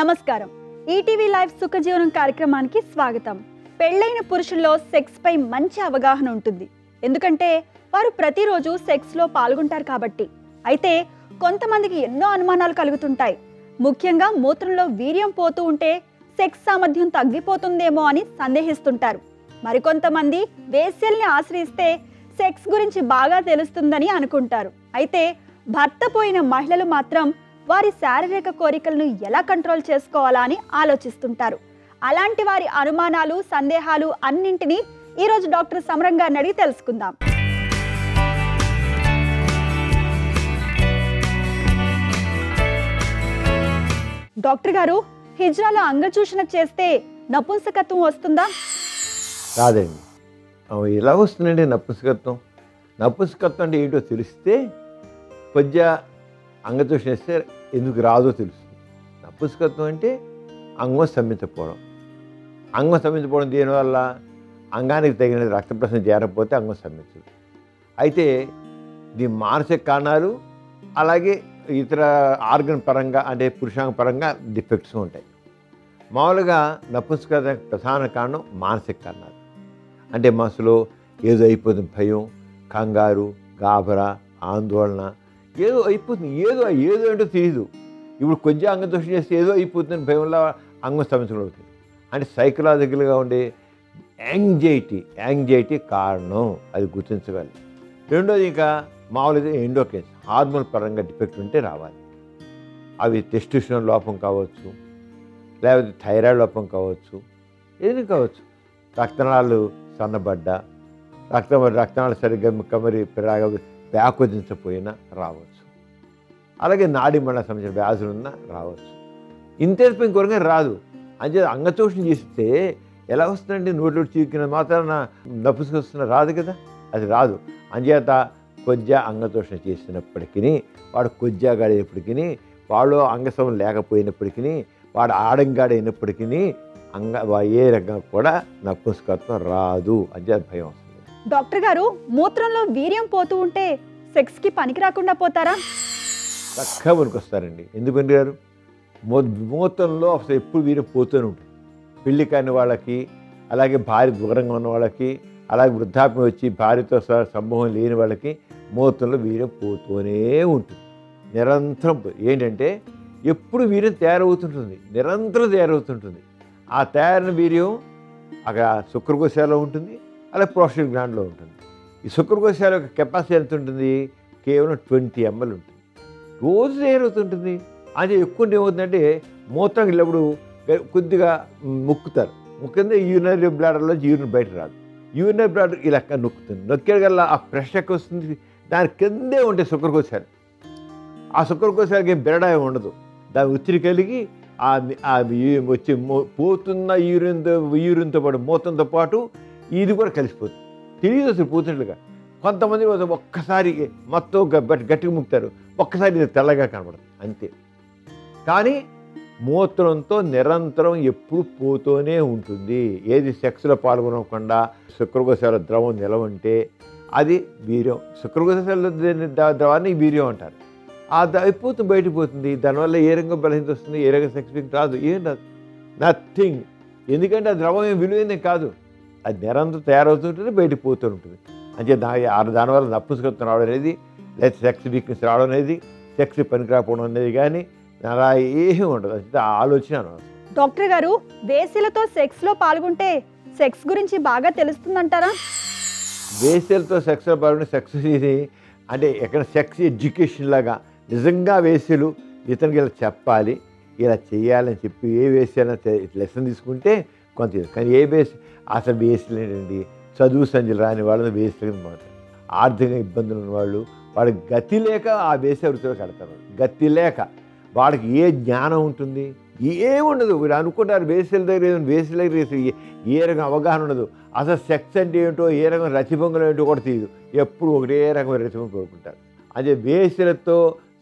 నమస్కారం. ETV live సుఖజీవనం కార్యక్రమానికి స్వాగతం. పెళ్ళైన పురుషుల్లో సెక్స్ పై మంచి అవగాహన ఉంటుంది. ఎందుకంటే వారు ప్రతిరోజు సెక్స్ లో పాల్గొంటారు కాబట్టి. అయితే కొంతమందికి ఎన్నో అనుమానాలు కలుగుతుంటాయి. ముఖ్యంగా మూత్రంలో వీర్యం పోతూ ఉంటే సెక్స్ సామర్థ్యం తగ్గిపోతుందేమో అని సందేహిస్తుంటారు. మరికొంతమంది వేశ్యల్ని ఆశ్రయిస్తే సెక్స్ గురించి బాగా తెలుస్తుందని అనుకుంటారు. అయితే భర్త పోయిన మహిళలు మాత్రం వారి శారీరక కోరికలను ఎలా కంట్రోల్ చేసుకోవాలా అని ఆలోచిస్తుంటారు. అలాంటి వారి అనుమానాలు, సందేహాలు అన్నింటినీ ఈరోజు డాక్టర్ సమరం గారిని అడిగి తెలుసుకుందాం. డాక్టర్ గారు, హిజ్రాలో అంగచూషణ చేస్తే నపుంసకత్వం వస్తుందా? రాదండి. ఎలా వస్తుందండి నపుంసకత్వం? నపుంసకత్వం అంటే ఏంటో తెలిస్తే కొద్దిగా అంగచూషణ చేస్తే ఎందుకు రాదో తెలుస్తుంది. నపుంసకత్వం అంటే అంగం స్తంభించకపోవడం. అంగం స్తంభించకపోవడం దీనివల్ల అంగానికి తగిన రక్త ప్రసరణ చేరకపోతే అంగం స్తంభించదు. అయితే దీని మానసిక కారణాలు అలాగే ఇతర ఆర్గన్ పరంగా అంటే పురుషాంగ పరంగా డిఫెక్ట్స్ ఉంటాయి. మామూలుగా నపుంసకత్వానికి ప్రధాన కారణం మానసిక కారణాలు. అంటే మనసులో ఏదో అయిపోతుంది, భయం, కంగారు, గాబరా, ఆందోళన, ఏదో అయిపోతుంది, ఏదో ఏంటో తెలియదు. ఇప్పుడు కొంచెం అంగదోషం చేస్తే ఏదో అయిపోతుందని భయంలో అంగం స్తంభించగలుగుతుంది. అంటే సైకలాజికల్గా ఉండే యాంగ్జైటీ కారణం, అది గుర్తించగలరు. రెండోది ఇంకా మామూలుగా ఎండోక్రైన్స్ హార్మోన్ పరంగా డిఫెక్ట్ ఉంటే రావాలి. అవి టెస్టోస్టెరాన్ లోపం కావచ్చు, లేకపోతే థైరాయిడ్ లోపం కావచ్చు, ఏదైనా కావచ్చు. రక్తనాళాలు సన్నబడ్డా, రక్తనాళాలు సరిగ్గా కమరి వ్యాకోదించకపోయినా రావచ్చు. అలాగే నాడీ మండల సంబంధించిన వ్యాధులున్నా రావచ్చు. ఇంతే ఇంకొరగా రాదు. అంతే అంగచూషణ చేస్తే ఎలా వస్తుందండి? నోట్లో చీకిన మాత్రాన నపుంసకత్వం వస్తున్నా రాదు కదా, అది రాదు. అంచేత కొద్దిగా అంగచూషణ చేసినప్పటికీ, వాడు కొద్దిగాడైనప్పటికీ, వాడు అంగసం లేకపోయినప్పటికీ, వాడు ఆడంగాడైనప్పటికీ ఏ రకంగా కూడా నపుంసకత్వం రాదు. అంచేత భయం వస్తుంది. డాక్టర్ గారు, మూత్రంలో వీర్యం పోతూ ఉంటే సెక్స్కి పనికి రాకుండా పోతారా? చక్కగా పనికొస్తారండి. ఎందుకు పనికిరారు? మూత్రంలో అసలు ఎప్పుడు వీర్యం పోతూనే ఉంటుంది. పెళ్లి కాని వాళ్ళకి, అలాగే భార్య దూరంగా ఉన్న వాళ్ళకి, అలాగే వృద్ధాప్యం వచ్చి భార్యతో సంభవం లేని వాళ్ళకి మూత్రంలో వీర్యం పోతూనే ఉంటుంది. నిరంతరం ఏంటంటే ఎప్పుడు వీర్యం తయారవుతుంటుంది, నిరంతరం తయారవుతుంటుంది. ఆ తయారైన వీర్యం అక్కడ శుక్రకోశాలలో ఉంటుంది, అలా ప్రోస్టేట్ గ్లాండ్లో ఉంటుంది. ఈ శుక్రకోశాల యొక్క కెపాసిటీ ఎంత ఉంటుంది? కేవలం 20 ml ఉంటుంది. రోజు తయారవుతుంటుంది. అది ఎక్కువ ఏమవుతుందంటే మూత్రం వెళ్ళినప్పుడు కొద్దిగా ముక్కిందే యూరినరీ బ్లాడర్లో యూరిన్ బయట రాదు. యూరినరీ బ్లాడర్ ఇలా నొక్కుతుంది. నొక్కేగల్లా ఆ ప్రెషర్ ఎక్కువ వస్తుంది. దాని కిందే ఉంటాయి శుక్రకోశాలు. ఆ శుక్రకోశాలకి ఏం బెరడాయం ఉండదు. దాని ఒత్తిడి కలిగి వచ్చి పోతున్న యూరిన్తో పాటు మూత్రంతో పాటు ఇది కూడా కలిసిపోతుంది. తెలియదు అసలు పోతున్నట్లుగా. కొంతమంది ఒక్కసారి మొత్తం గట్టిగా ముక్తారు, ఒక్కసారి ఇది తెల్లగా కనబడదు, అంతే. కానీ మూత్రంతో నిరంతరం ఎప్పుడు పోతూనే ఉంటుంది. ఏది సెక్స్లో పాల్గొనకుండా శుక్రకోశాల ద్రవం నిలవంటే అది వీర్యం. శుక్రకోశాల ద్రవాన్ని వీర్యం అంటారు. అయిపోతుంది, బయటకు పోతుంది. దానివల్ల ఏ రంగం బలహీనత వస్తుంది, ఏ రంగం సెక్స్ రాదు, ఏం రాదు, నథింగ్. ఎందుకంటే ఆ ద్రవం ఏం విలువైందే కాదు, అది నిరంతరం తయారవుతుంటుంది, బయటకు పోతూ ఉంటుంది. అంటే దానివల్ల నపుంసకత్వం రావడం అనేది, లేదా సెక్స్ వీక్నెస్ రావడం అనేది, సెక్స్ పనికి రాకపోవడం అనేది కానీ అలా ఏమీ ఉండదు. అంటే ఆలోచన అనవసరం. డాక్టర్ గారు, వేశ్యలతో సెక్స్లో పాల్గొంటే సెక్స్ గురించి బాగా తెలుస్తుందంటారా? వేశ్యలతో సెక్స్లో పాల్గొంటే సెక్స్ అంటే ఎక్కడ సెక్స్ ఎడ్యుకేషన్ లాగా నిజంగా వేశ్యలు ఇతనికి ఇలా చెప్పాలి, ఇలా చేయాలని చెప్పి ఏ వేశ్యైనా లెసన్ తీసుకుంటే కొంత. కానీ ఏ అసలు వేశ్యలు ఏంటండి? చదువు సంధ్యలు రాని వాళ్ళని వేశ్యలు మాట. ఆర్థిక ఇబ్బందులు ఉన్నవాళ్ళు, వాడికి గతి లేక ఆ వేశ్య వృత్తిలో కడతారు. గతి లేక వాడికి ఏ జ్ఞానం ఉంటుంది? ఏముండదు. వీడు అనుకుంటారు వేశ్యల దగ్గర ఏ రకం అవగాహన ఉండదు. అసలు సెక్స్ అంటే ఏంటో, ఏ రకం రతిభంగులు ఏంటో కూడా తెలియదు. ఎప్పుడు ఒకటే రకమైన రతిభంగా కోరుకుంటారు. అదే వేశ్యలతో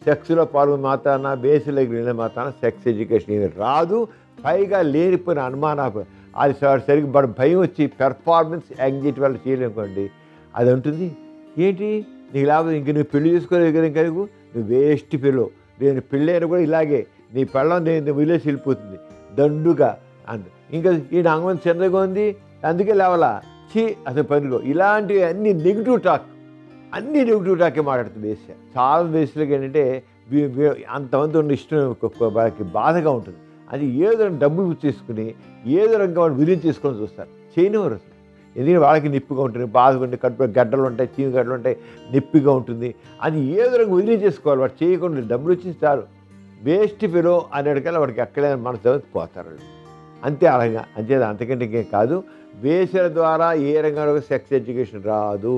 సెక్స్లో పాల్గొని మాత్రాన, వేశ్యలకు వెళ్ళిన మాత్రాన సెక్స్ ఎడ్యుకేషన్ ఏమి రాదు. పైగా లేనిపోయిన అనుమానాలు, అది సరిగ్గా భయం వచ్చి పెర్ఫార్మెన్స్ యాంగ్జైటీ వల్ల చేయలేనుకోండి, అది ఉంటుంది. ఏంటి నీకు లేకపోతే ఇంక నువ్వు పెళ్లి చేసుకోలేదు కదా, ఇంకా నువ్వు వేస్ట్ పిల్లలు, నేను పెళ్ళైనా కూడా ఇలాగే నీ పెళ్ళం నేను వదిలేసి వెళ్ళిపోతుంది దండుగా ఇంకా ఈ అంగం చిన్నగా ఉంది అందుకే లేవలా చీ అసలు పనిలో ఇలాంటివి అన్ని నెగిటివ్ టాకే మాట్లాడుతుంది వేశ్య. చాలా వేశ్యలకి ఏంటంటే అంతమంది ఉన్న ఇష్టం వాళ్ళకి బాధగా ఉంటుంది. అది ఏదో డబ్బులు చేసుకుని ఏదో రంగా వాళ్ళు విలీనం చేసుకొని చూస్తారు, చేయనివారు అసలు. ఎందుకంటే వాళ్ళకి నొప్పిగా ఉంటుంది, బాధగా ఉంటుంది, కడుపు గడ్డలు ఉంటాయి, చీమ గడ్డలు ఉంటాయి, నొప్పిగా ఉంటుంది. అది ఏదో రంగు విలీనం చేసుకోవాలి. వాడు చేయకుండా డబ్బులు వచ్చి చాలు వేస్ట్ ఫెలో అనేటికల్లా వాడికి ఎక్కడే మనసు పోతారు అంతే. అలాగా అంతే, అంతకంటే ఇంకేం కాదు. వేశ్యల ద్వారా ఏ రంగంలో సెక్స్ ఎడ్యుకేషన్ రాదు.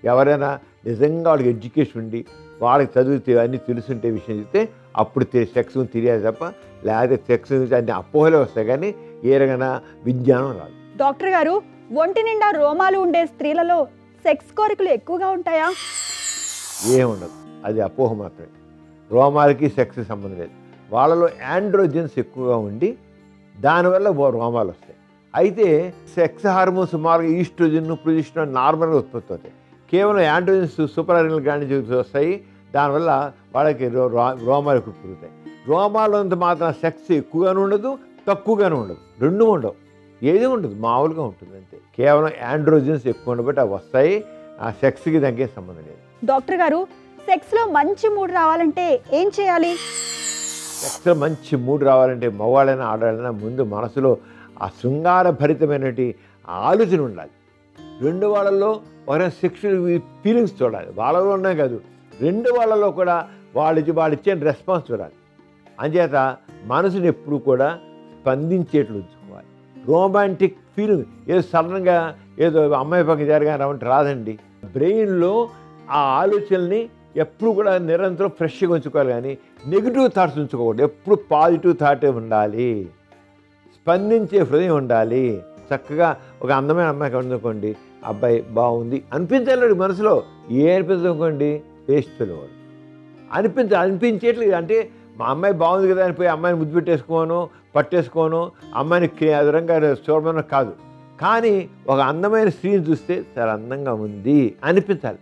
ఎవరైనా నిజంగా వాళ్ళకి ఎడ్యుకేషన్ ఉండి వాళ్ళకి చదివితే అన్నీ తెలుసుంటే విషయం చెప్తే అప్పుడు సెక్స్ తెలియాలి తప్ప, లేకపోతే సెక్స్ అన్ని అపోహలే వస్తాయి కానీ ఏ రంగైనా విజ్ఞానం రాదు. డాక్టర్ గారు, ఒంటి నిండా రోమాలు ఉండే స్త్రీలలో సెక్స్ కోరికలు ఎక్కువగా ఉంటాయా? ఏముండదు, అది అపోహ మాత్రమే. రోమాలకి సెక్స్ సంబంధం లేదు. వాళ్ళలో యాండ్రోజన్స్ ఎక్కువగా ఉండి దానివల్ల రోమాలు వస్తాయి. అయితే సెక్స్ హార్మోన్స్ సుమారుగా ఈస్ట్రోజన్, ప్రొజెస్టెరాన్ నార్మల్గా ఉత్పత్తి అవుతాయి. కేవలం యాండ్రోజన్స్ సూపర్ అరినల్ గ్లాండ్ నుంచి వస్తాయి. దానివల్ల వాళ్ళకి రోమాలు ఎక్కువ పెరుగుతాయి. రోమాలు అంత మాత్రం సెక్స్ ఎక్కువగాను ఉండదు, తక్కువగాను ఉండదు, రెండు ఉండవు, ఏది ఉండదు, మామూలుగా ఉంటుంది అంతే. కేవలం యాండ్రోజన్స్ ఎక్కువ ఉండబట్టి అవి వస్తాయి. ఆ సెక్స్కి దానికి సంబంధం లేదు. డాక్టర్ గారు, సెక్స్లో మంచి మూడ్ రావాలంటే ఏం చేయాలి? సెక్స్లో మంచి మూడ్ రావాలంటే మగవాళ్ళైనా ఆడాలైనా ముందు మనసులో ఆ శృంగార భరితమైనటువంటి ఆలోచన ఉండాలి. రెండు వాళ్ళల్లో ఒక సెక్షువల్ ఫీలింగ్స్ చూడాలి. వాళ్ళలో ఉన్నాయి కాదు, రెండు వాళ్ళలో కూడా వాళ్ళు ఇచ్చే రెస్పాన్స్ చూడాలి. అంచేత మనసుని ఎప్పుడు కూడా స్పందించేట్లు ఉంచుకోవాలి. రొమాంటిక్ ఫీలింగ్ ఏదో సడన్గా ఏదో అమ్మాయి పక్కన జరగాలంటే రాదండి. బ్రెయిన్లో ఆ ఆలోచనల్ని ఎప్పుడు కూడా నిరంతరం ఫ్రెష్గా ఉంచుకోవాలి కానీ నెగిటివ్ థాట్స్ ఉంచుకోకూడదు. ఎప్పుడు పాజిటివ్ థాటే ఉండాలి, స్పందించే హృదయం ఉండాలి. చక్కగా ఒక అందమైన అమ్మాయికి అనుకోండి, అబ్బాయి బాగుంది అనిపించాలి మనసులో. అనిపించనుకోండి వేస్ట్ పిల్లవాడు అనిపించేట్లేదు. అంటే మా అమ్మాయి బాగుంది కదా అని పోయి అమ్మాయిని ముద్దు పెట్టేసుకోను, పట్టేసుకోను, అమ్మాయిని అదనంగా చూడమని కాదు. కానీ ఒక అందమైన స్త్రీని చూస్తే చాలా అందంగా ఉంది అనిపించాలి.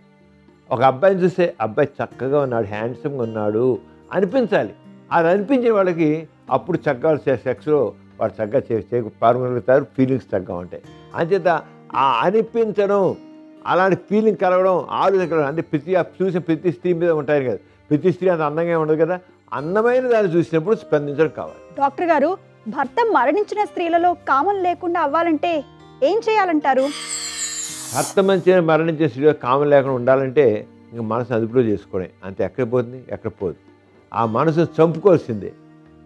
ఒక అబ్బాయిని చూస్తే అబ్బాయి చక్కగా ఉన్నాడు, హ్యాండ్సమ్గా ఉన్నాడు అనిపించాలి. అది అనిపించే వాళ్ళకి అప్పుడు చక్కగా సెక్స్లో వాడు చక్కగా పాల్గొనగలుగుతారు, ఫీలింగ్స్ చక్కగా ఉంటాయి. అంచేత ఆ అనిపించడం, అలాంటి ఫీలింగ్ కలగడం, ఆలోచన కలగడం అంటే చూసిన ప్రతి స్త్రీ మీద ఉంటాయి కదా. ప్రతి స్త్రీ అంత అందంగా ఉండదు కదా. అందమైన దాన్ని చూసినప్పుడు స్పందించడం కావాలి. డాక్టర్ గారు, భర్త మరణించిన స్త్రీలలో కామం లేకుండా అవ్వాలంటే ఏం చేయాలంటారు? భర్త మంచిగా మరణించిన స్త్రీలో కామం లేకుండా ఉండాలంటే ఇంకా మనసు అదుపులో చేసుకోవడం అంతే. ఎక్కడ పోతుంది, ఎక్కడ పోదు. ఆ మనసును చంపుకోవాల్సిందే,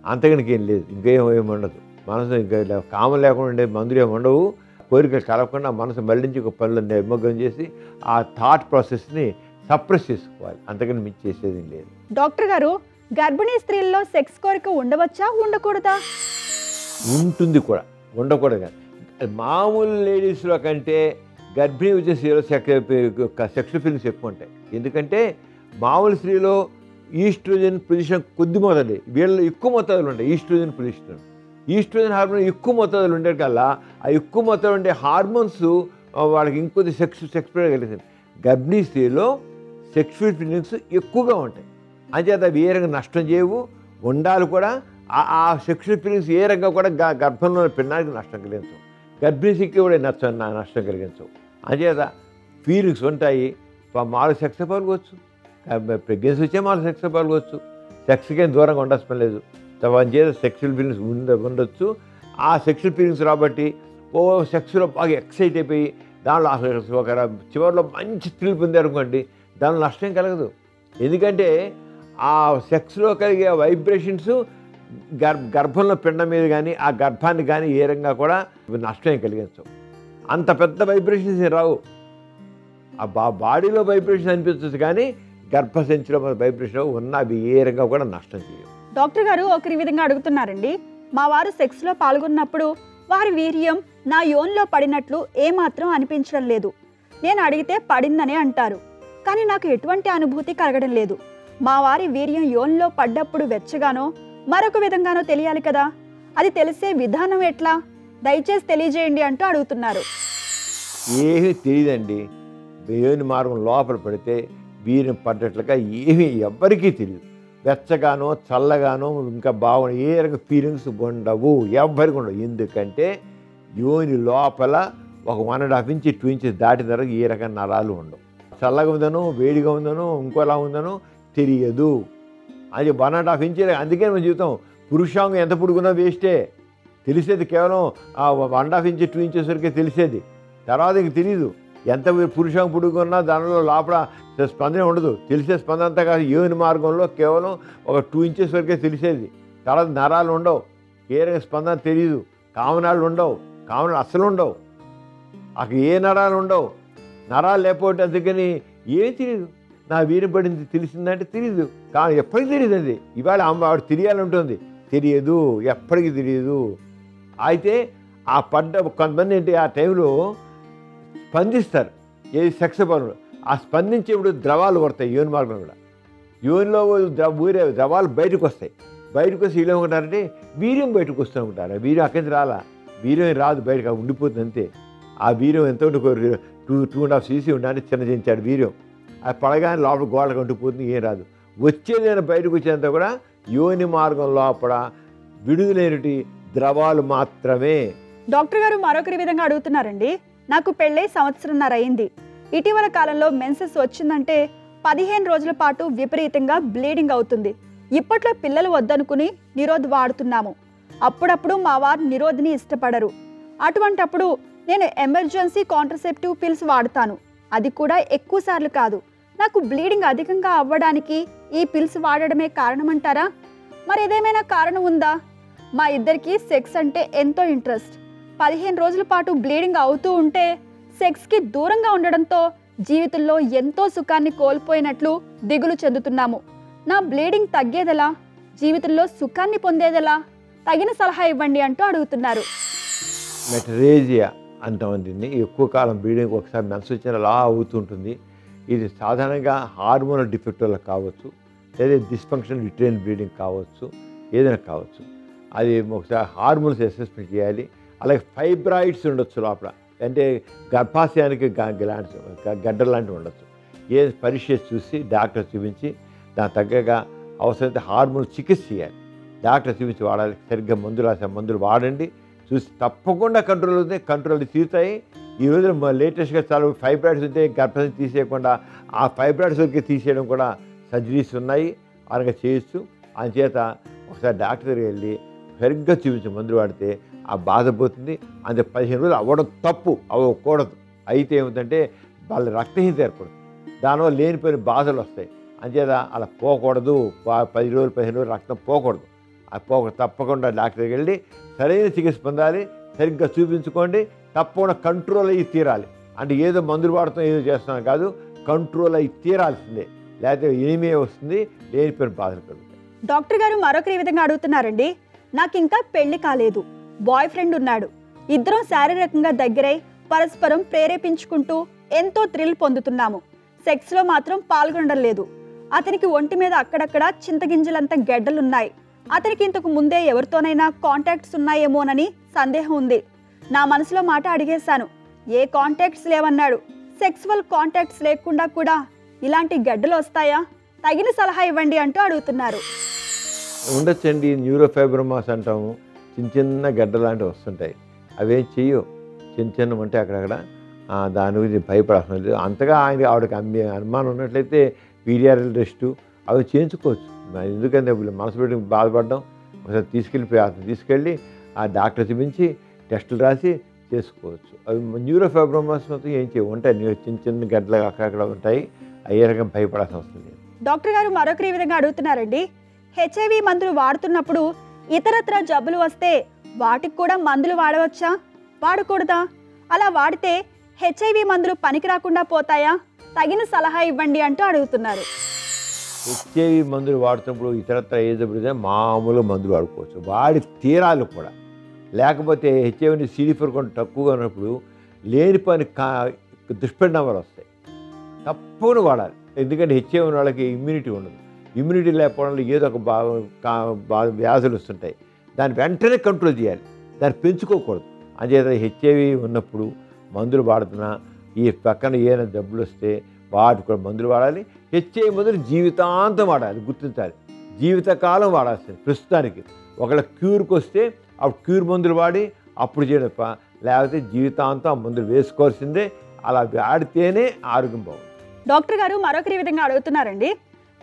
అంతకనికి ఏం లేదు, ఇంకేం ఉండదు. మనసు ఇంకా కామం లేకుండా ఉండే మందులు ఏమి ఉండవు. కోరికలు కలగకుండా మనసు మళ్ళించి ఒక పనులు నిమగ్నం చేసి ఆ థాట్ ప్రాసెస్ని సప్రెస్ చేసుకోవాలి, అంతకని మించి చేసేది లేదు. డాక్టర్ గారు, గర్భిణీ స్త్రీల్లో సెక్స్ కోరిక ఉండవచ్చా, ఉండకూడదా? ఉంటుంది కూడా, ఉండకూడదు కానీ. మామూలు లేడీస్లో కంటే గర్భిణీ వచ్చే స్త్రీలో సెక్షువల్ ఫీలింగ్స్ ఎక్కువ ఉంటాయి. ఎందుకంటే మామూలు స్త్రీలో ఈస్ట్రోజన్ పొజిషన్ కొద్ది మోతాదు, వీళ్ళలో ఎక్కువ మోతాదులు ఉంటాయి. ఈస్ట్రోజన్ హార్మోన్ ఎక్కువ మోతాదులు ఉండే కల్లా ఆ ఎక్కువ మోతాదు ఉండే హార్మోన్స్ వాళ్ళకి ఇంకొద్ది సెక్స్ కలిగింది. గర్భిణీ స్త్రీలో సెక్షువల్ ఫీలింగ్స్ ఎక్కువగా ఉంటాయి. అంచేత అవి ఏ రంగా నష్టం చేయవు, ఉండాలి కూడా. ఆ సెక్షువల్ ఫీలింగ్స్ ఏ రంగా కూడా గర్భంలో పిన్నానికి నష్టం కలిగించవు, గర్భిణీ స్త్రీకి కూడా నష్టం కలిగించవు. అంచేత ఫీలింగ్స్ ఉంటాయి. మామూలు సెక్స్ పాల్గొచ్చు, ప్రెగ్నెన్సీ వచ్చే మామూలు సెక్స్ పాల్గొచ్చు. సెక్స్కి ఏం దూరంగా ఉండాల్సిన లేదు. చేత సెక్షువల్ ఫీలింగ్స్ ఉండొచ్చు. ఆ సెక్షువల్ ఫీలింగ్స్ రాబట్టి సెక్స్లో బాగా ఎక్సైట్ అయిపోయి దానిలో ఒక చివరిలో మంచి థ్రిల్ పొందారనుకోండి, దానిలో నష్టం కలగదు. ఎందుకంటే ఆ సెక్స్లో కలిగే వైబ్రేషన్స్ గర్భంలో పిండం మీద కానీ ఆ గర్భాన్ని కానీ ఏ రంగా కూడా నష్టం కలిగించవు. అంత పెద్ద వైబ్రేషన్స్ రావు. ఆ బాడీలో వైబ్రేషన్ అనిపించచ్చు కానీ గర్భసంచిలో వైబ్రేషన్ ఉన్న అవి ఏ రంగా కూడా నష్టం చేయవు. డాక్టర్ గారు ఒకరి విధంగా అడుగుతున్నారండి, మా వారు సెక్స్లో పాల్గొన్నప్పుడు వారి వీర్యం నా యోన్లో పడినట్లు ఏమాత్రం అనిపించడం లేదు. నేను అడిగితే పడిందనే అంటారు, కానీ నాకు ఎటువంటి అనుభూతి కలగడం లేదు. మా వారి వీర్యం యోన్లో పడ్డప్పుడు వెచ్చగానో మరొక విధంగానో తెలియాలి కదా, అది తెలిసే విధానం ఎట్లా? దయచేసి తెలియజేయండి అంటూ అడుగుతున్నారు. ఏమీ తెలియదండి. యోని మార్గం లోపల పడితే వీర్యం పడ్డట్లుగా ఏమీ ఎవ్వరికీ తెలియదు. వెచ్చగానో చల్లగానో ఇంకా బాగుంది ఏ రకం ఫీలింగ్స్ ఉండవు, ఎవ్వరికి ఉండవు. ఎందుకంటే యోని లోపల ఒక 1.5 ఇంచ్ 2 ఇంచెస్ దాటిన తర్వాత ఏ రకం నరాలు ఉండవు. చల్లగా ఉందనో వేడిగా ఉందనో ఇంకోలా ఉందనో తెలియదు. అది 1.5 ఇంచ్. అందుకే మనం జీవితం పురుషాంగం ఎంత పొడుగున్నా వేస్టే. తెలిసేది కేవలం ఆ 1.5 ఇంచ్ 2 ఇంచెస్ వరకే తెలిసేది. తర్వాత ఇంక తెలియదు. ఎంత పురుషాంగం పొడుగున్నా దానిలో లోపల స్పందన ఉండదు. తెలిసే స్పందన అంతా కాదు. యోని మార్గంలో కేవలం ఒక 2 ఇంచెస్ వరకే తెలిసేది. తర్వాత నరాలు ఉండవు, ఏ రకం స్పందన తెలియదు. కామనాలు ఉండవు, కామనాలు అస్సలు ఉండవు. అక్కడ ఏ నరాలు ఉండవు. నరాలు లేకపోతే అందుకని ఏం తెలియదు. నా వీరు పడింది తెలిసిందంటే తెలియదు. కానీ ఎప్పటికీ తెలియదు. అది ఇవాళ ఆవిడ తెలియాలంటుంది, తెలియదు, ఎప్పటికీ తెలియదు. అయితే ఆ పడ్డ కొంతమంది ఏంటి ఆ టైంలో స్పందిస్తారు. ఏది సెక్స్ పనులు ఆ స్పందించేప్పుడు ద్రవాలు కొడతాయి యోని మార్గం కూడా. యోనిలో ఊరే ద్రవాలు బయటకు వస్తాయి. బయటకు వచ్చి వీళ్ళు ఏమంటారంటే వీర్యం బయటకు వస్తూ ఉంటారు. ఆ వీర్యం అక్కడి నుంచి రాలా, వీర్యం రాదు, బయటకు ఉండిపోతుంది అంతే. ఆ వీర్యం ఎంత ఉండి 2.5 cc ఉండాలని చిన్న చేయించాడు వీర్యం. అది పడగానే లోపల గోడకు ఉండిపోతుంది, ఏం రాదు. వచ్చేదైనా బయటకు వచ్చేంత కూడా యోని మార్గం లోపల విడుదలైనటి ద్రవాలు మాత్రమే. డాక్టర్ గారు మరొకరి విధంగా అడుగుతున్నారండి. నాకు పెళ్ళై 1.5 సంవత్సరం అయింది. ఇటీవల కాలంలో మెన్సెస్ వచ్చిందంటే 15 రోజుల పాటు విపరీతంగా బ్లీడింగ్ అవుతుంది. ఇప్పట్లో పిల్లలు వద్దనుకుని నిరోధ్ వాడుతున్నాము. అప్పుడప్పుడు మా వారు నిరోధిని ఇష్టపడరు. అటువంటప్పుడు నేను ఎమర్జెన్సీ కాంట్రసెప్టివ్ పిల్స్ వాడతాను. అది కూడా ఎక్కువ సార్లు కాదు. నాకు బ్లీడింగ్ అధికంగా అవ్వడానికి ఈ పిల్స్ వాడడమే కారణమంటారా? మరి ఏదేమైనా కారణం ఉందా? మా ఇద్దరికి సెక్స్ అంటే ఎంతో ఇంట్రెస్ట్. 15 రోజుల పాటు బ్లీడింగ్ అవుతూ ఉంటే సెక్స్కి దూరంగా ఉండడంతో జీవితంలో ఎంతో సుఖాన్ని కోల్పోయినట్లు దిగులు చెందుతున్నాము. నా బ్లీడింగ్ తగ్గేదెలా? జీవితంలో సుఖాన్ని పొందేదెలా? తగిన సలహా ఇవ్వండి అంటూ అడుగుతున్నారు. మెటరేజియా అంటాం దీన్ని. ఎక్కువ కాలం బ్లీడింగ్ ఒకసారి మెన్స్ వచ్చిన అలా అవుతుంటుంది. ఇది సాధారణంగా హార్మోనల్ డిఫెక్ట్ వల్ల కావచ్చు, లేదా డిస్ఫంక్షన్ రిటైన్ బ్లీడింగ్ కావచ్చు, ఏదైనా కావచ్చు. అది ఒకసారి హార్మోన్స్ అసెస్మెంట్ చేయాలి. అలాగే ఫైబ్రాయిడ్స్ ఉండొచ్చు లోపల, అంటే గర్భాశయానికి గ్లాండ్స్ గడ్డలు లాంటివి ఉండొచ్చు. ఏ పరీక్ష చూసి డాక్టర్ చూపించి దాని తగ్గగా అవసరమైతే హార్మోన్ చికిత్స చేయాలి. డాక్టర్ చూపించి వాడాలి. సరిగ్గా మందులు రాసే మందులు వాడండి. చూసి తప్పకుండా కంట్రోల్ అవుతాయి, కంట్రోల్ తీరుతాయి. ఈ రోజున లేటెస్ట్గా చాలా ఫైబ్రాయిడ్స్ ఉంటే గర్భాశయం తీసేయకుండా ఆ ఫైబ్రాయిడ్స్ వరకు తీసేయడం కూడా సర్జరీస్ ఉన్నాయి, అలాగే చేయొచ్చు. అందుచేత ఒకసారి డాక్టర్ దగ్గరికి వెళ్ళి సరిగ్గా చూపించి మందులు వాడితే ఆ బాధ పోతుంది. అంతే 15 రోజులు అవ్వడం తప్పు, అవ్వకూడదు. అయితే ఏమిటంటే వాళ్ళ రక్తహీనత ఏర్పడుతుంది. దానివల్ల లేనిపోయిన బాధలు వస్తాయి. అంచేత అలా పోకూడదు. 10 రోజులు 15 రోజులు రక్తం పోకూడదు. అది తప్పకుండా డాక్టర్ దగ్గరికి వెళ్ళి సరైన చికిత్స పొందాలి. సరిగ్గా చూపించుకోండి. తప్పకుండా కంట్రోల్ అయ్యి తీరాలి. అంటే ఏదో మందులు వాడుతాం ఏదో చేస్తున్నాం కాదు, కంట్రోల్ అయ్యి తీరాల్సిందే. లేకపోతే ఏమీ వస్తుంది, లేనిపోయిన బాధలు కలుగుతాయి. డాక్టర్ గారు మరొకరి విధంగా అడుగుతున్నారండి. నాకు ఇంకా పెళ్లి కాలేదు, బాయ్ ఫ్రెండ్ ఉన్నాడు. ఇద్దరం శారీరకంగా దగ్గరై పరస్పరం ప్రేరేపించుకుంటూ ఎంతో థ్రిల్ పొందుతున్నాము. సెక్స్లో మాత్రం పాల్గొనడం లేదు. అతనికి ఒంటి మీద అక్కడక్కడ చింతగింజలంత గెడ్డలున్నాయి. అతనికి ఇంతకు ముందే ఎవరితోనైనా కాంటాక్ట్స్ ఉన్నాయేమోనని సందేహం ఉంది. నా మనసులో మాట అడిగేశాను. ఏ కాంటాక్ట్స్ లేవన్నాడు. సెక్సువల్ కాంటాక్ట్స్ లేకుండా కూడా ఇలాంటి గడ్డలు వస్తాయా? తగిన సలహా ఇవ్వండి అంటూ అడుగుతున్నారు. ఉండొచ్చండి. న్యూరోఫైబ్రోమాస్ అంటాము. చిన్న చిన్న గడ్డ లాంటివి వస్తుంటాయి. అవేం చెయ్యవు. చిన్న అంటే అక్కడక్కడ దాని గురించి భయపడాల్సిన లేదు. అంతగా ఆవిడకి అనుమానం ఉన్నట్లయితే పీడియాట్రిక్ టెస్టు అవి చేయించుకోవచ్చు. ఎందుకంటే మనసు పెట్టి బాధపడడం. ఒకసారి తీసుకెళ్ళి ఆ డాక్టర్ చూపించి టెస్టులు రాసి చేసుకోవచ్చు. అవి న్యూరోఫైబ్రోమాస్ మొత్తం ఏం చేయవు. ఉంటాయి చిన్న గడ్డలు అక్కడక్కడ ఉంటాయి. అయ్యే రకం భయపడాల్సిన అవసరం లేదు. డాక్టర్ గారు మరొకరి విధంగా అడుగుతున్నారండి. హెచ్ఐవి మందులు వాడుతున్నప్పుడు ఇతరత్ర జబ్బులు వస్తే వాటికి కూడా మందులు వాడవచ్చా, వాడకూడదా? అలా వాడితే హెచ్ఐవి మందులు పనికి రాకుండా పోతాయా? తగిన సలహా ఇవ్వండి అంటూ అడుగుతున్నారు. హెచ్ఐవి మందులు వాడుతున్నప్పుడు ఇతరత్ర ఏ జబ్బులు మామూలుగా మందులు వాడుకోవచ్చు, వాడి తీరాలు కూడా. లేకపోతే హెచ్ఐవిని CD4 కొంచెం తక్కువగా ఉన్నప్పుడు లేని పని దుష్పరిణామాలు వస్తాయి. తప్పకుండా వాడాలి. ఎందుకంటే హెచ్ఐవి ఉన్న వాళ్ళకి ఇమ్యూనిటీ ఉండదు. ఇమ్యూనిటీ లేకపోవడం వల్ల ఏదో ఒక వ్యాధులు వస్తుంటాయి. దాన్ని వెంటనే కంట్రోల్ చేయాలి, దాన్ని పెంచుకోకూడదు. అంచేత హెచ్ఐవి ఉన్నప్పుడు మందులు వాడుతున్నా ఈ పక్కన ఏదైనా జబ్బులు వస్తే వాటికి కూడా మందులు వాడాలి. హెచ్ఐవి మందులు జీవితాంతం వాడాలి. గుర్తించాలి, జీవితకాలం వాడాల్సింది. ప్రస్తుతానికి ఒకళ్ళ క్యూర్కి వస్తే అప్పుడు క్యూర్ మందులు వాడి అప్పుడు చేయడం తప్ప, లేకపోతే జీవితాంతం ఆ మందులు వేసుకోవాల్సిందే. అలా వాడితేనే ఆరోగ్యం బాగుంది. డాక్టర్ గారు మరొకరి విధంగా అడుగుతున్నారండి.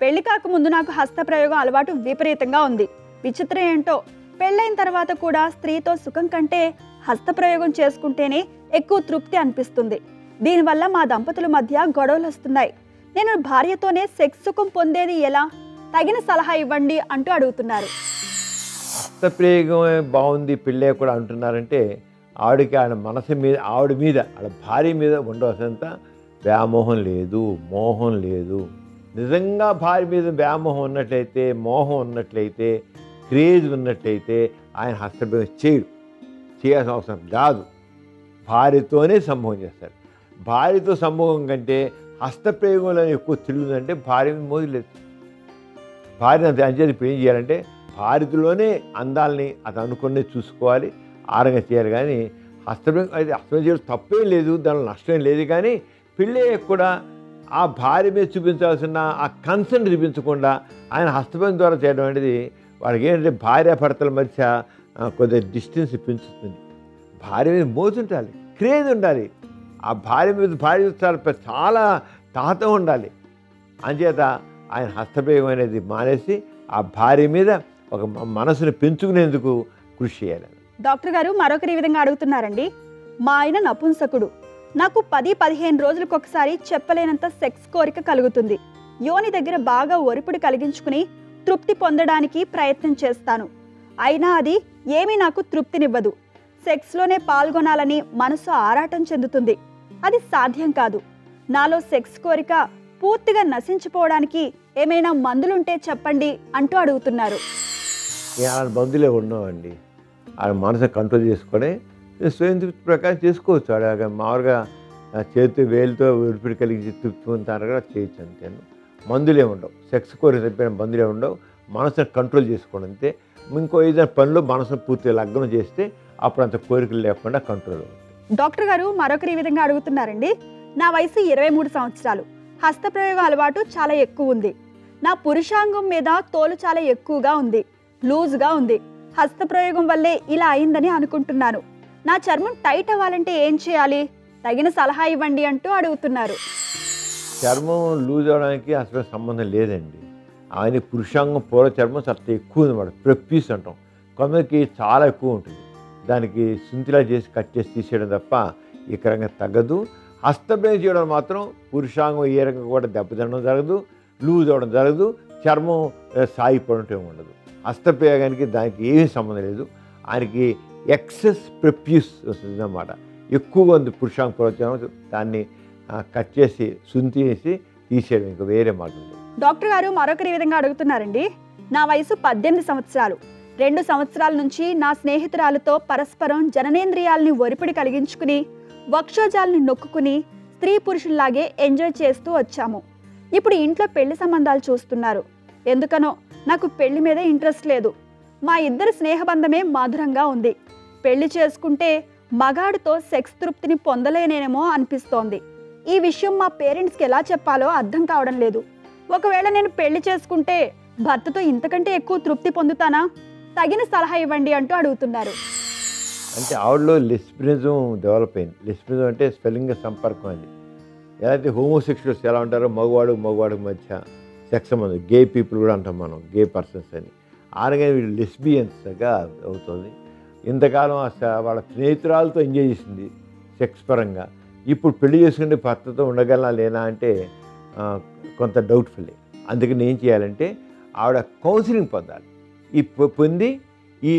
పెళ్లి కాకముందు నాకు హస్తప్రయోగం అలవాటు విపరీతంగా ఉంది. విచిత్రం ఏంటో పెళ్ళైన తర్వాత కూడా స్త్రీతో సుఖం కంటే హస్తప్రయోగం చేసుకుంటేనే ఎక్కువ తృప్తి అనిపిస్తుంది. దీనివల్ల మా దంపతుల మధ్య గొడవలు వస్తున్నాయి. నేను భార్యతోనే సెక్స్ సుఖం పొందేది ఎలా? తగిన సలహా ఇవ్వండి అంటూ అడుగుతున్నారు. హస్తప్రయోగమే బాగుంది పెళ్ళే కూడా అంటున్నారంటే ఆవిడకి ఆవిడ మనసు మీద, ఆవిడ మీద, ఆవిడ భార్య మీద ఉండవలసినంత వ్యామోహం లేదు, మోహం లేదు. నిజంగా భార్య మీద వ్యామోహం ఉన్నట్లయితే, మోహం ఉన్నట్లయితే, క్రేజ్ ఉన్నట్లయితే ఆయన హస్తప్రయోగం చేయాల్సిన అవసరం కాదు. భార్యతోనే సంభోగం చేస్తారు. భార్యతో సంభోగం కంటే హస్తప్రయోగంలో ఎక్కువ తిరుగుతుందంటే భార్య మీద మోజులేదు. భార్య అంచేది ఇప్పుడు ఏం చేయాలంటే భారతిలోనే అందాలని అది అనుకునే చూసుకోవాలి, ఆరంగా చేయాలి. కానీ హస్తప్రయోగం అయితే హస్తప్రయోగం చేయడం తప్పేం లేదు, దానిలో నష్టం లేదు. కానీ పెళ్ళి కూడా ఆ భార్య మీద చూపించాల్సిన ఆ కన్సర్న్ చూపించకుండా ఆయన హస్తప్రయోగం ద్వారా చేయడం అనేది వాళ్ళకి ఏంటంటే భార్యాభర్తల మధ్య కొద్దిగా డిస్టెన్స్ పెంచుతుంది. భార్య మీద మోజు ఉండాలి, క్రేజ్ ఉండాలి. ఆ భార్య మీద చాలా తాతం ఉండాలి. అంచేత ఆయన హస్తప్రయోగం అనేది మానేసి ఆ భార్య మీద ఒక మనసును పెంచుకునేందుకు కృషి చేయాలి. డాక్టర్ గారు మరొకరి విధంగా అడుగుతున్నారండి. మా ఆయన నపుంసకుడు. నాకు 10-15 రోజులకు ఒకసారి చెప్పలేనంత సెక్స్ కోరిక కలుగుతుంది. యోని దగ్గర బాగా ఒరిపుడు కలిగించుకుని తృప్తి పొందడానికి ప్రయత్నం చేస్తాను. అయినా అది ఏమీ నాకు తృప్తినివ్వదు. సెక్స్లోనే పాల్గొనాలని మనసు ఆరాటం చెందుతుంది. అది సాధ్యం కాదు. నాలో సెక్స్ కోరిక పూర్తిగా నశించిపోవడానికి ఏమైనా మందులుంటే చెప్పండి అంటూ అడుగుతున్నారు. ఆయన మందులే ఉండవండి. ఆయన మనసు కంట్రోల్ చేసుకొని స్వయం తృప్తి ప్రకారం చేసుకోవచ్చు. అలాగే మామూలుగా చేతి వేలుతో ఒరిపిడి కలిగి తృప్తి పొందుతారు కూడా చేయొచ్చు. అంతేను, మందులే ఉండవు. సెక్స్ కోరిక చెప్పిన మందులే ఉండవు. మనసును కంట్రోల్ చేసుకోవడం అంతే. ఇంకో ఏదైనా పనులు మనసును పూర్తిగా లగ్నం చేస్తే అప్పుడు అంత కోరికలు లేకుండా కంట్రోల్ అవుతుంది. డాక్టర్ గారు మరొకరి విధంగా అడుగుతున్నారండి. నా వయసు 23 సంవత్సరాలు. హస్తప్రయోగం అలవాటు చాలా ఎక్కువ ఉంది. నా పురుషాంగం మీద తోలు చాలా ఎక్కువగా ఉంది, లూజ్గా ఉంది. హస్తప్రయోగం వల్లే ఇలా అయిందని అనుకుంటున్నాను. నా చర్మం టైట్ అవ్వాలంటే ఏం చేయాలి? తగిన సలహా ఇవ్వండి అంటూ అడుగుతున్నారు. చర్మం లూజ్ అవడానికి అసలు సంబంధం లేదండి. ఆయన పురుషాంగం పూర్వ చర్మం చాలా ఎక్కువ ఉందన్నమాట. ప్రెప్పీస్ అంటాం. కొందరికి చాలా ఎక్కువ ఉంటుంది. దానికి సుంతిలా చేసి కట్ చేసి తీసేయడం తప్ప ఈ రకంగా తగ్గదు. హస్తప్రయోగం చేయడం మాత్రం పురుషాంగం ఏ రకంగా కూడా దెబ్బతినడం జరగదు, లూజ్ అవ్వడం జరగదు, చర్మం సాగిపోవడం ఉండదు. హస్తప్రయోగానికి దానికి ఏమీ సంబంధం లేదు. ఆయనకి ఎక్సెస్ ప్రెప్యూస్ వస్తుంది అన్నమాట. ఎక్కువగా ఉంది పురుషాంగ పూర్వచర్మం. దాన్ని కట్ చేసి సుంతి వేసి తీసేయడం, ఇంకా వేరే మాట ఉంది. డాక్టర్ గారు మరొకరి విధంగా అడుగుతున్నారండి. నా వయసు 18 సంవత్సరాలు. 2 సంవత్సరాల నుంచి నా స్నేహితురాలతో పరస్పరం జననేంద్రియాలని ఒరిపిడి కలిగించుకుని వక్షోజాలని నొక్కుని స్త్రీ పురుషుల్లాగే ఎంజాయ్ చేస్తూ వచ్చాము. ఇప్పుడు ఇంట్లో పెళ్లి సంబంధాలు చూస్తున్నారు. ఎందుకనో నాకు పెళ్లి మీద ఇంట్రెస్ట్ లేదు. మా ఇద్దరి స్నేహబంధమే మధురంగా ఉంది. పెళ్లి చేసుకుంటే మగాడితో సెక్స్ తృప్తిని పొందలేనేమో అనిపిస్తోంది. ఈ విషయం మా పేరెంట్స్కి ఎలా చెప్పాలో అర్థం కావడం లేదు. ఒకవేళ నేను పెళ్లి చేసుకుంటే భర్తతో ఇంతకంటే ఎక్కువ తృప్తి పొందుతానా? తగిన సలహా ఇవ్వండి అంటూ అడుగుతున్నారు. అంటే ఆవిడలో లెస్బినిజం డెవలప్ అయింది. లెస్బినిజం అంటే స్పెల్లింగ్ సంపర్కం. అది ఎలా అయితే హోమోసెక్షువల్స్ ఎలా ఉంటారో మగవాడికి మధ్య సెక్స్ సంబంధం, గే పీపుల్ కూడా అంటాం మనం, గే పర్సన్స్ అని. ఆనగా వీళ్ళు లెస్బియన్స్గా అవుతుంది. ఇంతకాలం వాళ్ళ స్నేహితురాలతో ఎంజాయ్ చేసింది సెక్స్ పరంగా. ఇప్పుడు పెళ్లి చేసుకుంటే భర్తతో ఉండగలనా లేనా అంటే కొంత డౌట్ఫుల్లే. అందుకని ఏం చేయాలంటే ఆవిడ కౌన్సిలింగ్ పొందాలి. ఈ పొంది ఈ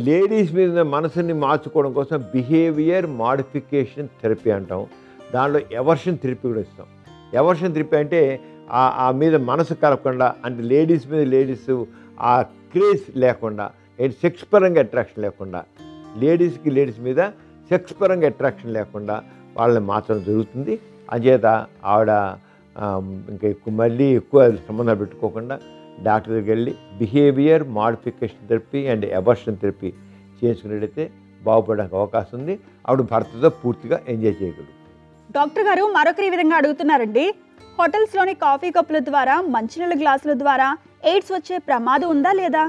లేడీస్ మీద మనసుని మార్చుకోవడం కోసం బిహేవియర్ మాడిఫికేషన్ థెరపీ అంటాం. దాంట్లో ఎవర్షన్ థెరపీ కూడా ఇస్తాం. ఎవర్షన్ థెరపీ అంటే ఆ మీద మనసు కలపకుండా, అంటే లేడీస్ మీద లేడీస్ ఆ క్రేజ్ లేకుండా, సెక్స్ పరంగా అట్రాక్షన్ లేకుండా, లేడీస్ మీద సెక్స్ పరంగా అట్రాక్షన్ లేకుండా వాళ్ళని మార్చడం జరుగుతుంది. అంచేత ఆవిడ ఇంకా ఎక్కువ సంబంధాలు పెట్టుకోకుండా డాక్టర్ దగ్గరికి వెళ్ళి behaviour modification therapy and aversion therapy చేయించుకున్నట్టయితే బాగుపడడానికి అవకాశం ఉంది. ఆవిడ భర్తతో పూర్తిగా ఎంజాయ్ చేయగలరు. డాక్టర్ గారు మరొకరి విధంగా అడుగుతున్నారండి. హోటల్స్లోని కాఫీ కప్పుల ద్వారా, మంచినీళ్ళ గ్లాసుల ద్వారా ఎయిడ్స్ వచ్చే ప్రమాదం ఉందా లేదా?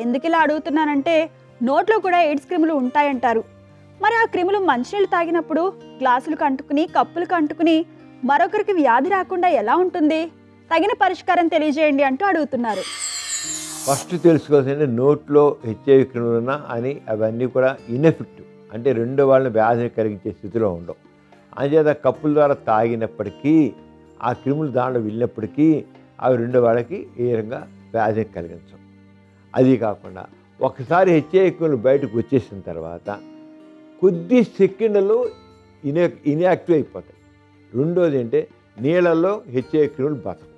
ఎందుకు ఇలా అడుగుతున్నానంటే నోట్లో కూడా ఎయిడ్స్ క్రిములు ఉంటాయంటారు. మరి ఆ క్రిములు మంచినీళ్ళు తాగినప్పుడు గ్లాసులకు అంటుకుని కప్పులకు అంటుకుని మరొకరికి వ్యాధి రాకుండా ఎలా ఉంటుంది? తగిన పరిష్కారం తెలియజేయండి అంటూ అడుగుతున్నారు. ఫస్ట్ తెలుసుకోవాల్సింది నోట్లో హెచ్ఐవి క్రిములు ఉన్నా అని అవన్నీ కూడా ఇన్ఎఫెక్టివ్, అంటే రెండో వాళ్ళని వ్యాధిని కలిగించే స్థితిలో ఉండవు. అంచేత కప్పుల ద్వారా తాగినప్పటికీ ఆ క్రిములు దాంట్లో వెళ్ళినప్పటికీ అవి రెండో వాళ్ళకి ఏ విధంగా వ్యాధిని కలిగించవు. అది కాకుండా ఒకసారి హెచ్ఐవి క్రిములు బయటకు వచ్చేసిన తర్వాత కొద్ది సెకండ్లలో ఇన్యాక్టివ్ అయిపోతాయి. రెండోది అంటే నీళ్ళల్లో హెచ్ఐవి క్రిములు బతకవు.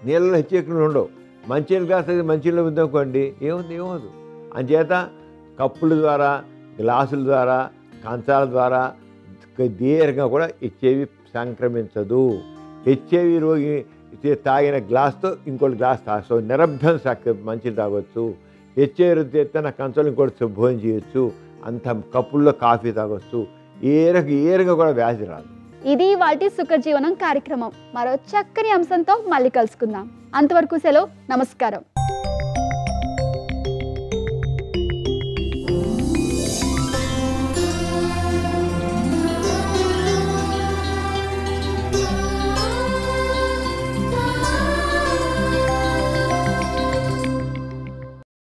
నీళ్ళలో హెచ్ఐవి క్రిములు ఉండవు. మంచినీళ్ళు కాస్త మంచినీళ్ళు ఉందనుకోండి ఏమవుదు. అంచేత కప్పుల ద్వారా, గ్లాసుల ద్వారా, కంచాల ద్వారా దీర్ఘంగా కూడా హెచ్ఐవి సంక్రమించదు. హెచ్ఐవి రోగి తాగిన గ్లాస్తో ఇంకోటి గ్లాస్ తాగచ్చు, నిరభ్యంతరం మంచిని తాగొచ్చు. హెచ్ఐవి ఎత్తున కంచాలు ఇంకోటి భోజనం చేయొచ్చు, అంత కప్పుల్లో కాఫీ తాగొచ్చు. ఏరగా కూడా వ్యాధి రాదు. ఇది వాటి సుఖజీవనం కార్యక్రమం. మరో చక్కని అంశంతో మళ్ళీ కలుసుకుందాం. అంతవరకు సెలవు. నమస్కారం.